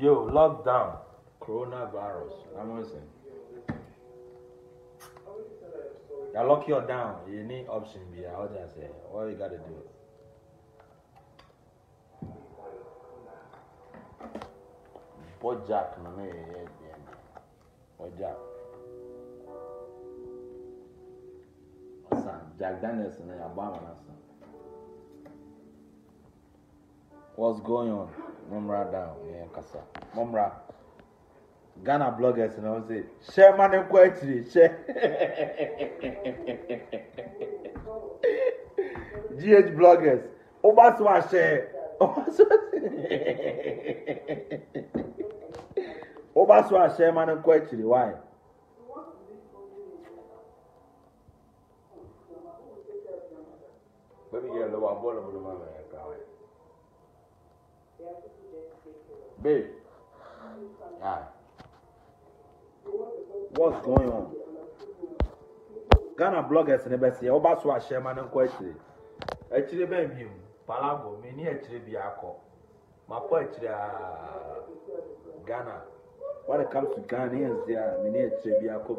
Yo, lockdown, coronavirus. I'm saying. You lock you down. You need option. Be how do I say? What you gotta do? What Jack? No, what Jack? Jack Daniels and Obama. What's going on? Mumra down, yeah, Kasa. Mumra. Ghana bloggers, you know, say, share money quietly, share. GH bloggers, Obaswa share. Obaswa share money quietly, why? Baby, you're the one ball of the man. Babe, yeah. What's going on? Ghana bloggers and the best here. Obaswa share man and question. Actually, baby, Palago, me near Tribiaco. My poetry, Ghana. When it comes to Ghanaians, they are near Tribiaco.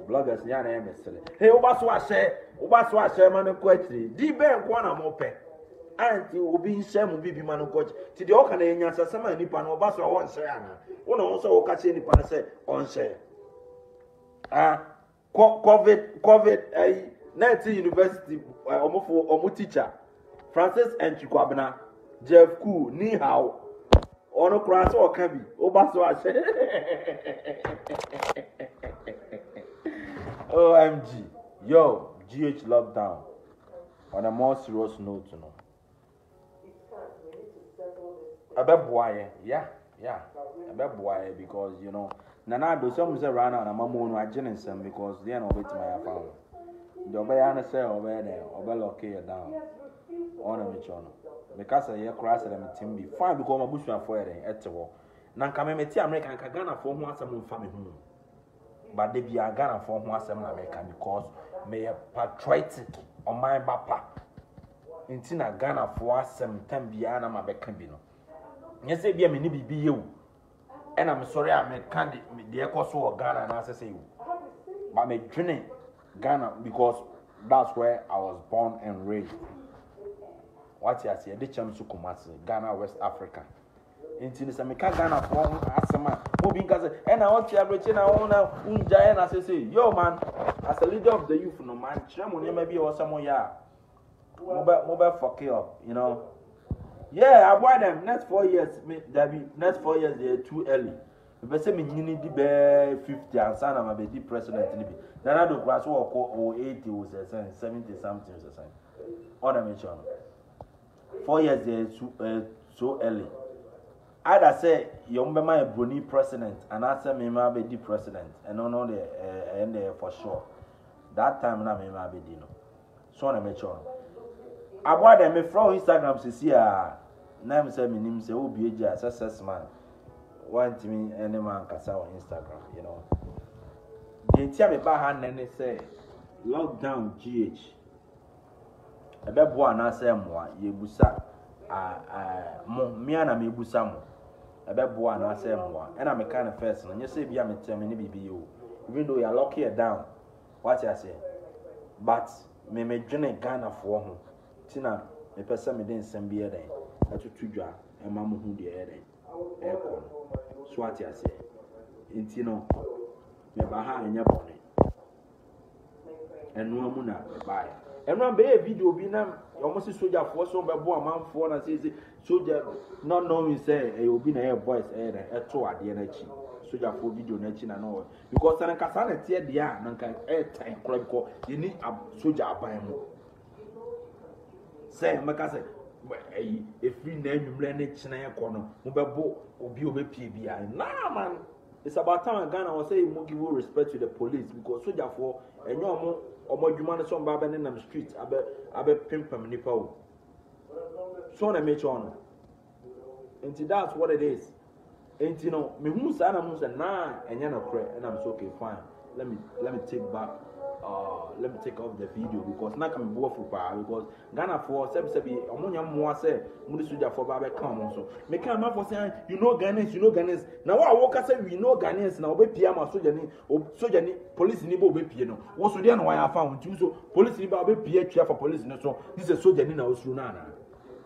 Bloggers, yeah, I am myself. Hey, Obaswa share man and question. D-Bank one am open. Auntie will be in Sam will be man coach. To the Okananians, as some Nipan or Basso on Sayana. One also catch any pan say on say. COVID, 19 university, Omo teacher, Francis and Chikwabana, Jeff Koo, Ni Hao, Ono Cross or Kabi, Obaso. OMG, yo, GH lockdown. On a more serious note, you know. Abeboye, yeah. Abeboye because you know, Nana do some say run and I'm on some because they are not with my phone. The Obayana say over there, Obeloke down. On a michon. Because I hear crash and team be fine because my bush are for it at all. Nankameti American Kagana for one some family home. But they be a Ghana for one some American because may a patriotic on my papa. Intina Ghana for some Tambiana Mabekambino. Yes, be a mini be you. And I'm sorry, I'm a candy, the echo of Ghana, and I say you. But me dreaming Ghana because that's where I was born and raised. What you say, the chance to Kumasi, Ghana, West Africa. Into the Samika Ghana for Asama, moving Gaza, and I want to have written our own Unjayan as I say, yo man, as a leader of the youth, no man, Chamonix maybe or someone, yeah. Mobile for kill, you know. Yeah, I buy them next 4 years. Next 4 years they're too early. If I say me need the 50 and son I'm a bit president. Then I do grass walk or 80 was a 70 something was a sign. All the mention. 4 years they're so early. I'd say you remember my Bruni president and I say me maybe the president and no the end there for sure. That time na me maybe dino. So I mention. I bought them from Instagram to see name say me name say Obi as success man. Want me any man can say on Instagram, you know. The tell me about hand and say lockdown GH. A bad boy na say mo ye busa mo me na me busa mo. A bad boy na say mo. And I'm a kind of person and you say be am tell me ni bibi you. Even though you are lock here down. What you say? But me dream Ghana for home. Tina, me person me den sem biye den. Atutu dwa e ma mo hu de e den. E ko. So what you say? Inti no me ba ha anya bone. Enu amu na me ba ya. Enu am be video bi na almost soldier for so be bo amanfo na say soldier not knowing say e obi na e voice e den e to ade na chi. Soldier for video na chi na no because na kasa na tie de a na kan e time kro because you need a soldier aban mu. Say maka say if we name you na china ekono mo bebo obi obepie bia nah man it's about time Ghana was say you give respect to the police because soldier for enyo omo dwuma no so mba be na street abe pimpam nipa o so na me chono and that's what it is and you know me hu say na mu say nah enya na kre and I'm so okay fine let me take back let me take off the video because now can be for power because Ghana for sebi omonya mo say mudi suja for ba come so make am for say you know Ghanaians now wa wo ka say we know Ghanaians na obepia ma soja ni police ni ba obepie no wo so dia na wa ya fa hunti so police ni ba obepie twa for police no so this is soja ni na osuru na na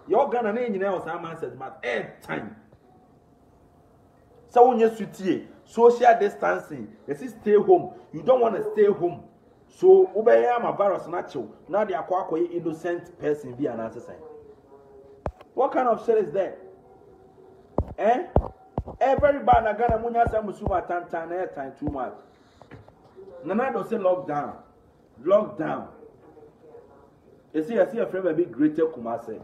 your Ghana na nyina o sa man says but time so when you sutie social distancing you stay home you don't want to stay home. So, Ubeya my virus natural. Now they are quite innocent person be an answer sign. What kind of shit is that? Everybody na Ghana munya sa musuma time airtime too much. Nana don't say lockdown. Lockdown. You see, I see a friend a bit greater Kumase.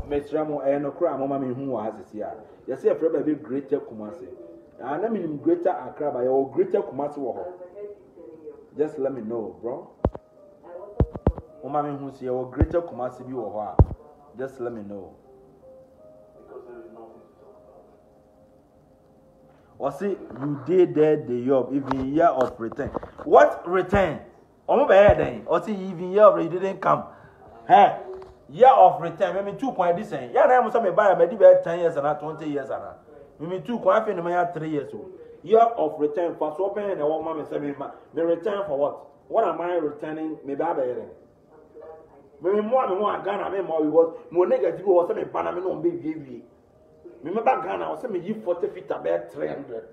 Mesramo no cry, Mamma me who has it here. You see a friend a bit greater Kumase. And I mean greater Accra by your greater Kumase. Just let me know, bro. Umami who see your greater Kumasi be or just let me know. Or see, you did the job even year of return. What return? Or see, even year of you didn't come. Hey, year of return. Maybe 2 point this saying. Yeah, I'm some buy maybe 10 years and not 20 years and maybe 2 point 3 years old. Year of return for so many and one mama say me return for what? What am I returning? Me baba here. Me more Ghana me more was negative was me banana me no be give. Me Ghana was me give 40 feet about 300.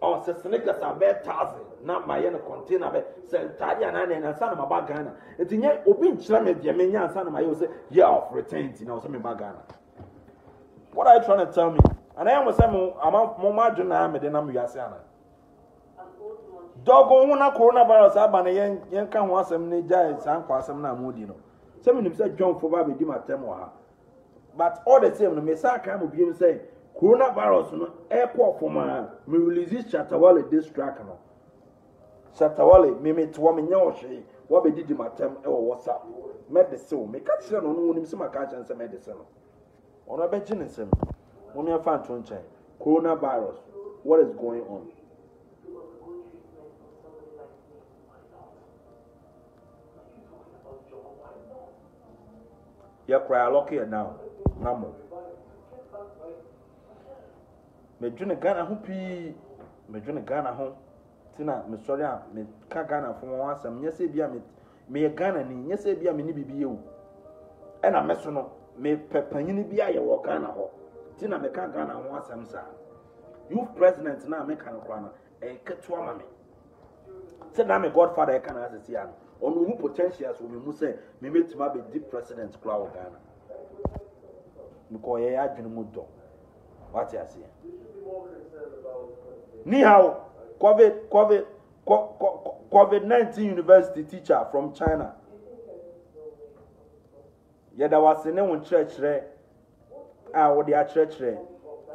Oh, say sneakers about 1,000. Not my container be say Tadia and son of my Ghana. It's in ye obi nchira me dia me nya son of my say year of return now say me Ghana. What are you trying to tell me? And I was saying, I'm more margin than I'm Yasiana. Dog on coronavirus, Abana Yan can want some Nija, San Quasam Moodino. Some of them said John for Baby Dima Temoha. But all the same, the Messiah can be able to say, coronavirus, airport for my, we release Shatta Wale this track. Shatta Wale, Mimi to woman Yoshi, what we did in my term or what's up. Medicine, make a son on him, some catch and some medicine. On a bench in some. Coronavirus. What is going on? You cry lock here now. Namo. Me june Ghana ho pi. Me june Ghana ho. Tina me sorry me ka Ghana for one asem. Nye se bia me Ghana ni. Nye se bia me ni bibi ewu. E na me so no me pepanyini bia ye wo Ghana ho. Tina me can Ghana one samsa. You president now make an crana and ketua mame. Say now my godfather I can as a sian. On who potentials will be say me make to be deep president cloud Ghana. Because ye had been mudo. What you say? Ni hao COVID-19 university teacher from China. Yeah, there was in one church there. What the church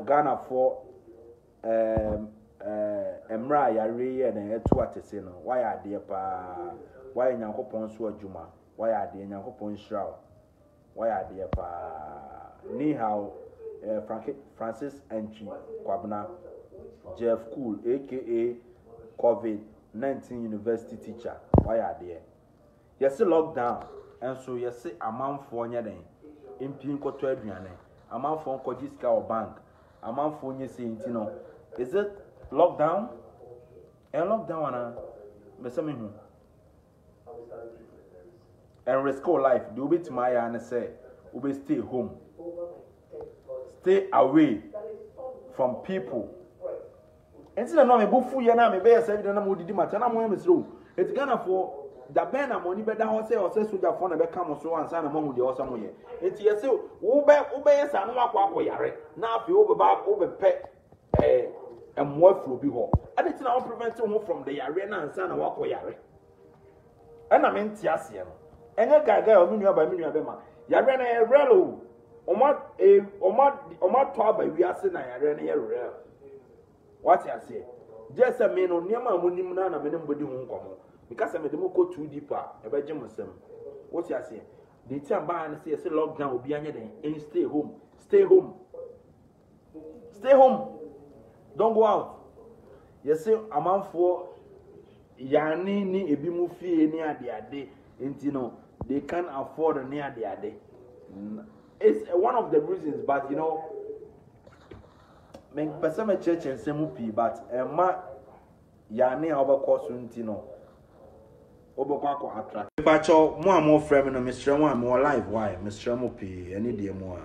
Ghana for Emra Yari and two at the scene. Why are they pa? Why in Yankopon so Juma? Why are they in Yankopon shroud? Why are they pa? Ni hao Francis Entry Kwabna Jeff Cool aka COVID-19 university teacher. Why are they? Yes, lockdown, and so yes, a month for anything. In Pinko 12 a man phone Kojiska or bank, a man phone you saying, you know, is it lockdown? And lockdown, and risk life, do bit my and say, we stay home, stay away from people. And so, no, me bufu yana me be say na mo didi mata na mo em sro. It's Ghana for da ben na money be da ho say o say soja for na be come so ansa na mo hu de o so mo ye. It's yes wo be yesa no akwa yare. Na afi wo be pe mo afro bi ho. And it's now prevent you from the yare na ansa na wakọ yare. And I mean tiase no. Enye gaga o minu aba be ma. Yare na e relo. Oma to aba wi ase na yare na ye relo. What I say? Just a man on Yama Munimana and anybody won't come. Because I'm a demo go too deeper, a bedroom. What I say? The time by and say, lockdown will be anything and stay home. Stay home. Stay home. Don't go out. You see, a man for yani ni ebi mu fie ni ade no they can't afford ni ade. It's one of the reasons, but you know, me person me church and semupi, but ma yani oba course no oba kwa attract. Pacho mo ammo frame no Mr. Mo ammo live why Mr. Mo pi any day mo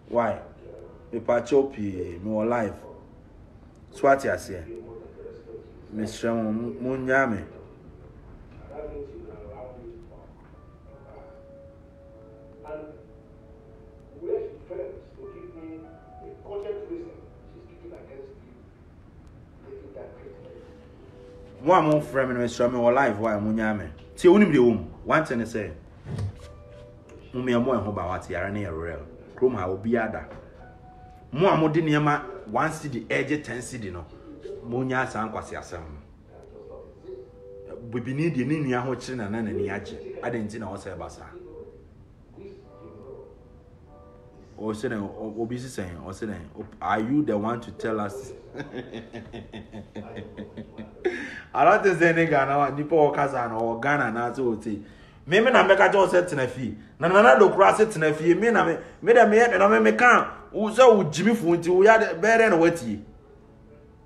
why me pacho pi me live swati ase Mr. Mo nyame mo ammo frame no Mr. Mo live why mo nyame ti onim de wom one thing say mo me mo ho ba wate yare na real krom ha obi ada mo amode niema 1 cedi edge 10 cedi no mo nya san kwase asem bibini de ni nua ho kire na na ni age adenti na wo say basa o say na obi say o say na are you the one to tell us I don't say nigga na nipo okaza na o Ghana na so oti me na meka jo set na fi na do kura set na fi me na me da me na me kan wo so wo jimi fu nti wo ya bere na wati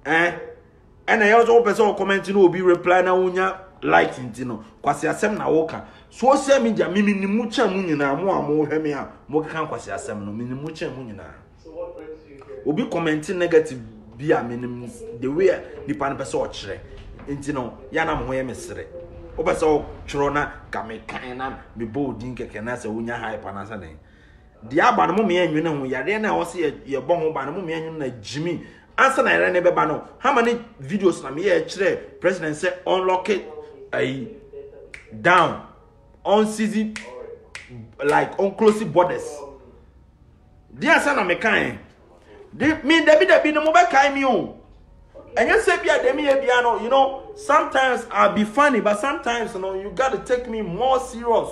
na yo so person comment no obi reply na wonya like nti no kwase asem na wo ka so se me ja mimi ni mu cha mu nyina mo amo hwe me a mo kan kwase asem no mimi mu cha mu nyina so what brings you here obi comment negative bi a minim the way ni pan person o kire nti no ya na mo ye mesere o person tworo na ka me kan na me boldin keke na se wonya hype na sa den di aba no mo me anwene ho yare na wo se ye bo ho ba no mo me anwene na jimi ansa na yare ne beba no how many videos na me ye kire president say unlock it down on season like on close borders di ansa na me kan me David no mo be kai me o and you say bia dem here bia no you know sometimes I'll be funny but sometimes you know you got to take me more serious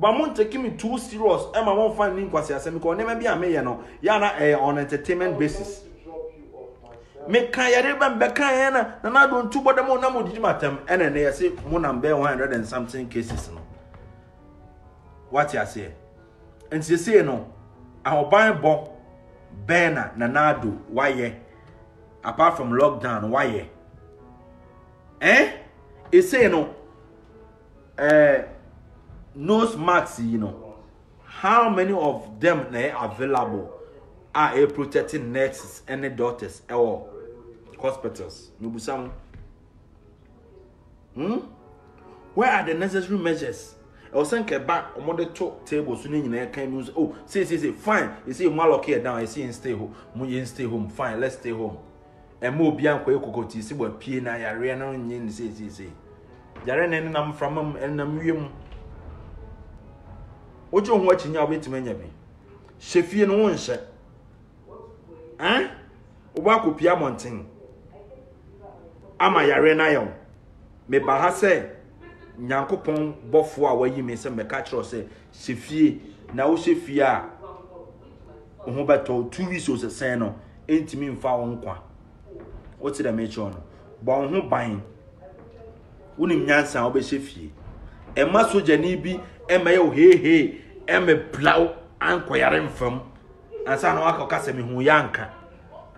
but mon take me too serious e ma won fan ni kwase asem ko ne ma bia me ye no ya na on entertainment basis me kan yare ban be kan na don tu bodem na mo didi matam ene na ye say mo na be 100 and something cases no what you say and you say no ahoban bo Bena Nanado, why apart from lockdown, why it's say no nose masks, you know. How many of them are available are protecting nurses and the doctors or hospitals? Where are the necessary measures? I was saying back on the top table so you can use oh say fine you see more lock here down I see stay home stay home fine let's stay home and more bian kwa kokoti see what pie na yare na nyin say yare na nam from and nam wiem ojo ho achinya obetima nya bi shefie no wonhye oba kopia monten ama yare na yo me ba ha say Nyankopon bofo a wayi me se meka kiro se sefie na wo sefie a ho beto 2 weeks o se sen no entimi mfa wo nkwa o ti da me cho no bo ho ban wonim nyansa wo be sefie e ma soja ni bi e ma ye o he e me plaw ankoyare mfam ansa na waka se me hu yanka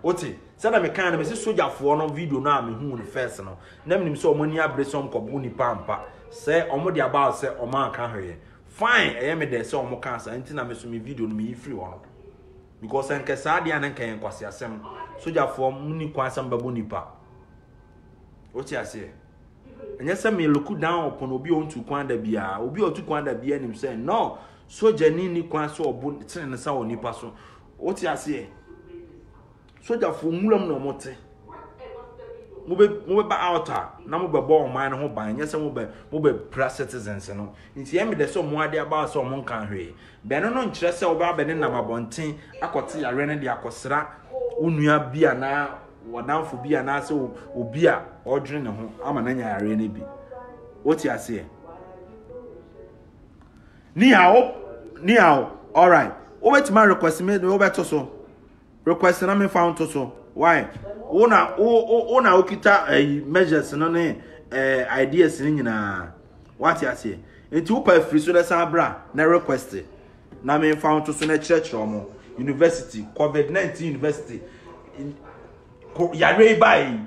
o ti sada me kan na me se soja fo no video na me hu no first no na me nim se omani abresom kobu ni pampa say omo di about say o man kan hwe fine e me dey say omo kan sa ntina me so me video no me free one because enke sa dia na kan kwase asem soja fo muni kwasam babo nipa o ti ase enye say me look down upon obi on tu kwan da bia obi o tu kwan da bia nim say no soja ni kwan so obo tene ne sa o nipa so o ti ase soja fo mulam no mote mo be ba outer na mo be bo man ho ban nyese mo be pra citizens no nti emi de so mo ade aba so mo nkan hwe be no nkire se wo ba be ne nam abonten akote yare ne de akosra onua bia na wadanfo bia na se obi a odwene ne ho ama na nya yare ne bi oti ase ni how all right o betima request me o beto so request na me found to so why una okita measures no ne ideas nyina what you say enti wo pa free so na sabra na request na me found to so na church omo university COVID-19 university yare bai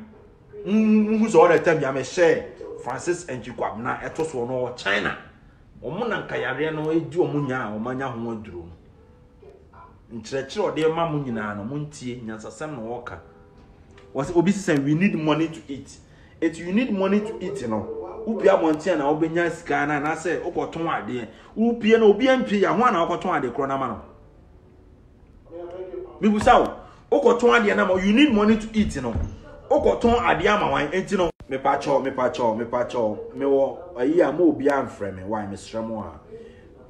who's all the time ya me share Francis Njikwab na eto so no China omo na nka yare no edu omo nya omanya ho aduro nchirechire ode ma mu nyina no muntie nyansasem no woka was obi say we need money to eat. If you need money to eat, you know, upia montia na obenya sika na say okoton ade. Upia na obi MP ya ho na okoton ade kro na ma no. Me busawo, okoton ade na ma you need money to eat, you know. Okoton ade ama wan enti no me pacho me wo ayi am obi amfrɛ me why me sramo a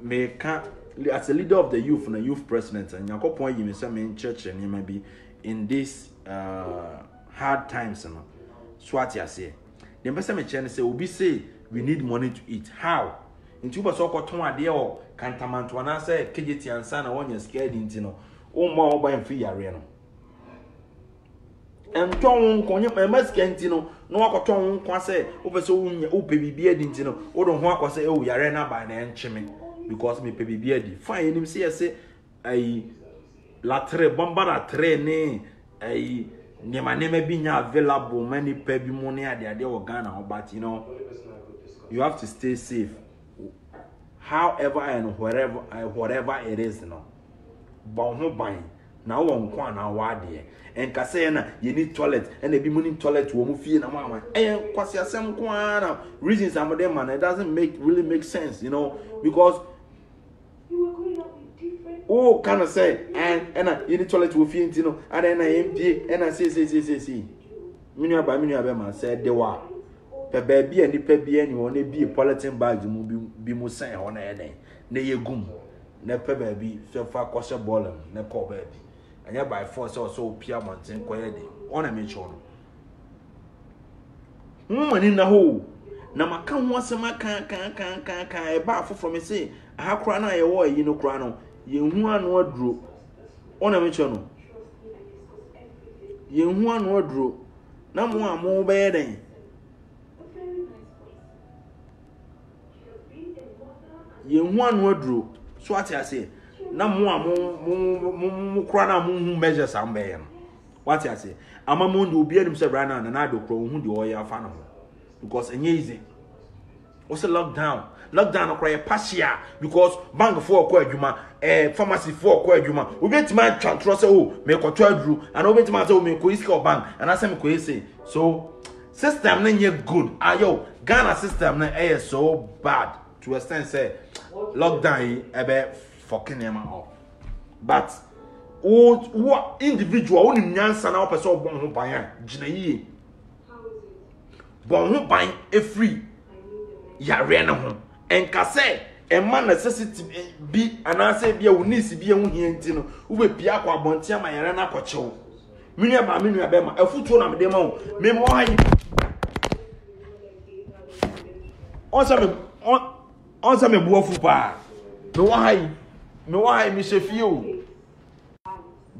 me ka as a leader of the youth and youth president and yakopon yi me say me in church and you may be in this hard times, you know. Swat ya say. The person me chen say obi say we need money to eat. How? Into ba so koton ade o kantamanto na say kejeti ansa na wonya scared inti no. O ma o ba mfi yare no. Enton konye ma scanti no no akoton kwa say o be so wonya o pe bibia di inti no. O don ho akose e o yare na ba na encheme because me pe bibia di. Fine him say ai latre bomba la train ai Nema be available many pebi money at the idea of Ghana, but you know, you have to stay safe. However and whatever it is, you know. But no buying. Now one quan now and Casena, you need toilet, and they be money toilet to move in a mama. And Quasia some quan reasons some of them and it doesn't really make sense, you know, because oh, can I say, and you need toilet with you know, and then I empty, and I say, Minia by Minia Bema said, they were. The baby and the baby, and you only be a polythene bag, you will be more saying on a day. Nay, a goom, ne baby, so far cost a ball, ne poor baby. And yet by force also Piedmont and Quayedi, on a mention. Woman in the hole. Now, my come once a man can a bath from me say, I have crown I away, you know, crown. Ye one wardrobe on a mention. Ye one wardrobe. No more bedding. Ye one wardrobe. So what I say. No more crana moon measures some bear. What I say. I'm a moon will be himself right now and I do crow who do all your fan because an easy. What's a lockdown? Lockdown or passia because bank for quadjuma, pharmacy for quadjuma. We bet my trust make a 12 drew and over to my make quiz bank and I say so system then good. Ayo Ghana system then so bad to extent say lockdown about fucking them out. But what individual only nyansa na person bon ho ban gina yi. Bon ho ban e free. Yare na ho. Enka say a man necessity be and I say be a unisi be a unhintino, who will be aqua bontia my arena cocho. Minia ba minia bema, a foot on a demo, memo high. On some buafu pa. No why, Mr. Few.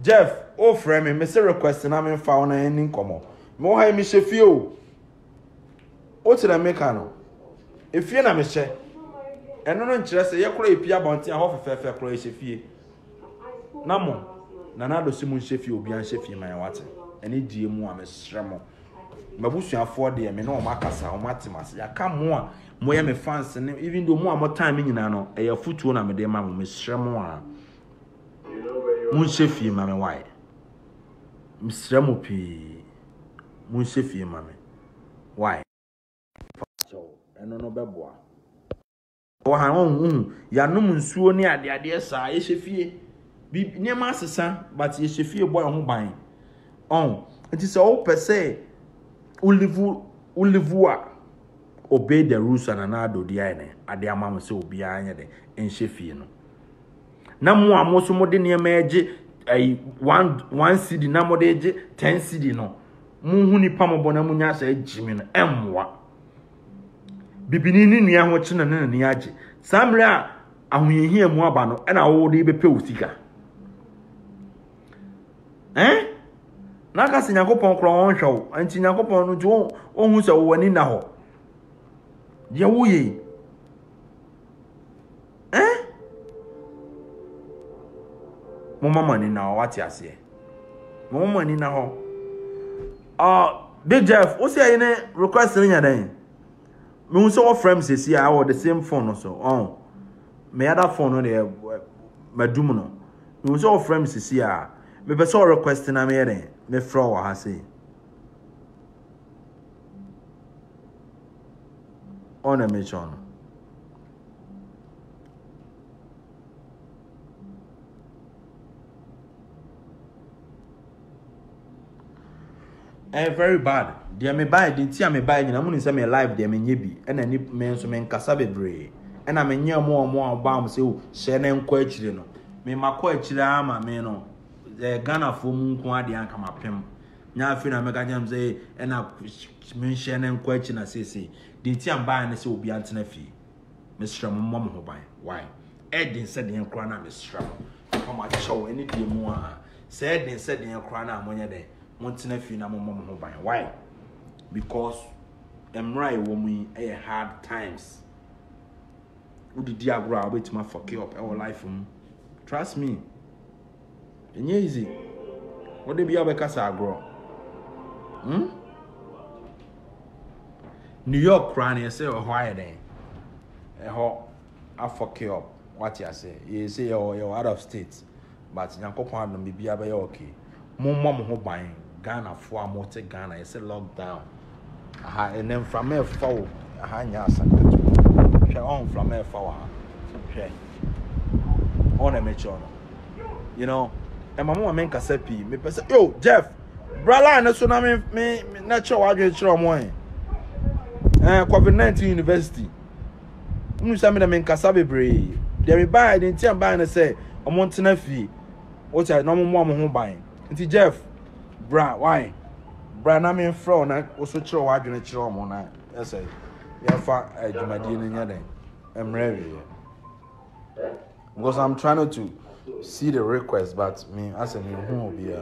Jeff, oh, friend, Mr. Request and I'm in fauna and income. More high, Mr. Few. What's the mechano? If you're not Mr. And no interest, you could appear bounty and offer fair Croatia fee. Namo, Nanado Simon Sheffield be unsheffy my water. And it dear more, Miss Shramo. Mabusia 4 day, me no Macasa or Matimas. Ya come more me fans, and even though more time in Nano, a foot one of them, Miss Shramo. Munsheffy, mammy, why? Miss Shramo P. Munsheffy, mammy. Why? So, and no beboa. Ya no nsuo ni ade saa ye hwefie bi niam asesa but ye hwefie boy ho ban it is all per se ulivu a obey the rules and anado dia ne ade amam se obi anya de en hwefie no na mo amoso mo de niam age ai 1 cedi na mo de age 10 cedi no mo hu ni pam bo na mo nya sa agimi no emwa bibini ni nua ho kye na ni age samre a ahoyehia mu aba no na wo de bepe osika na ka se Yakopon kro won hwew anti Yakopon no jo ohun se wo wani na ho Ye wuye. Mama money now, what you say? Mama money now. Big Jeff, what's your request in your day? Me also friends is here. I have the same phone also. Oh, my other phone on there, my dumino. Me also friends is here. Me person requesting a me me throw what I say. On a mission. Very bad. They me buy, the tea me buy, I'm going to say me live, they me nyebi, and then me so me nkasa bebre. And I me nye more about say, oh, share them question, no. Me ma question ama me no. The Ghana for moon kwadi and come up him. Now I feel I make a jam say, and I me share them question, I say, the tea I'm buying is will be antenna fee. Mr. Mom who buy. Why? Edin said the crana, Mr. Come on, show anything more. Said they said the crana, when you're there. Montana fina mom buy. Why? Because right when we hard times. Who did you grow wait my fuck you up our life? Trust me. And easy. What they be able to grow? New York crying, you say, oh, why then? I fuck you up. What you say? You say you're out of state, but you can't be okay. Mom who buying. Ghana for more take Ghana, it's a lockdown. And then from here forward, on from here forward. On a mature. You know, and my mom make a sepi. Me person, yo, Jeff, brala, and so now me natural agriculture more. COVID-19 University. Say me the men kasabe brave. They be buy, the team buy and say, I'm wanting a fee. What's I no more home buying. Until Jeff. Bra, why? Bra, na me fro na also chiro wa adwene chiro mo na. Yes say. Ya fa adwumadi ni nya den. I'm ready. Because I'm trying to see the request, but me as a me who be